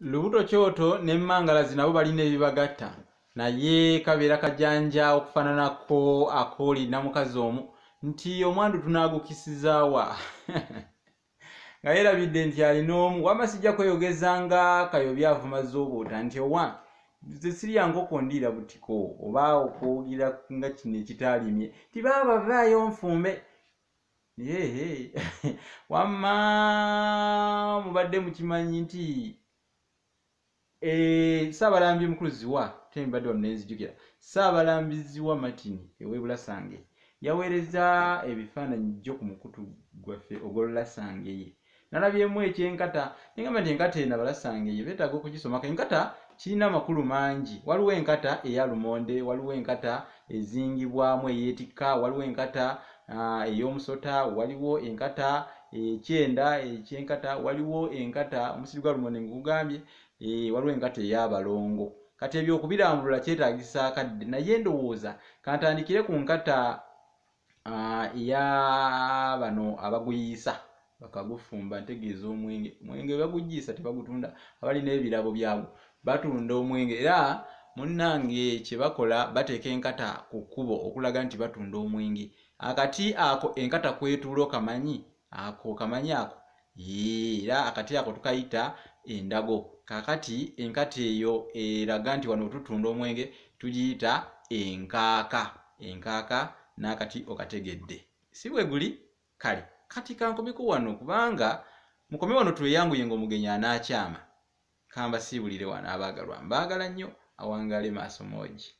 lubuto kyoto ne mmangalazi nabo balina ebibagatta naye kabeera kajanja okufaananako akooli namukazi omu nti omwandu tunaagukisizaawa nga yeerabidde nti alina omu wama sijja kweyogezanga kayobi avumaza obuuta nti owa zesirya nkoko ndiira butiko oba okwogera nga kino ekitaalimye tibaaba vaayo nfumbe yehe wamma mubadde mukimanyi nti Saabalambi mukulu Ziwa tembadde wamnenzijukira Saabalambi wa Matini ew'Ebulasange yaweereza ebifaananyi jjo ku mukutu gwaffe ogw'Olasange ye nalabyemu ekyenkata ngamba nti enkata eno Abalasange ye beetaaga okugisomako. Enkata kirina amakulu mangi. Waliwo enkata eya lumonde, waliwo enkata ezingibwamu eyeetikka, waliwo enkata ey'omusota, waliwo enkata ekyenda ekyenkata, waliwo enkata omusiri gwa lumonde ngugambye, waliwo enkata ey'abalongo. Kati ebyokubirambulula kyetaagisa akadde naye ndowooza kantandikire ku nkata eya bano abaguyiisa bakagufumba ntegeeza omwenge bagugiisa tebagutunda abalina ebirabo byabwe batunda omwenge era munnange kye bakola bateeka enkata ku kkubo okulaga nti batunda omwenge. Akati ako enkata kwetuula okamanyi ako era akati ako tukayita endago. Kakati enkata eyo eraga nti wano tutunda omwenge tugiyita enkaaka n'akati okategedde si bwe guli kale kati kankomeko wano kubanga mukome wano tweyanguye ng'omugenyi anaakyama kamba siibulire wano abaagalwa mbaagala nnyo awangale maaso moogi.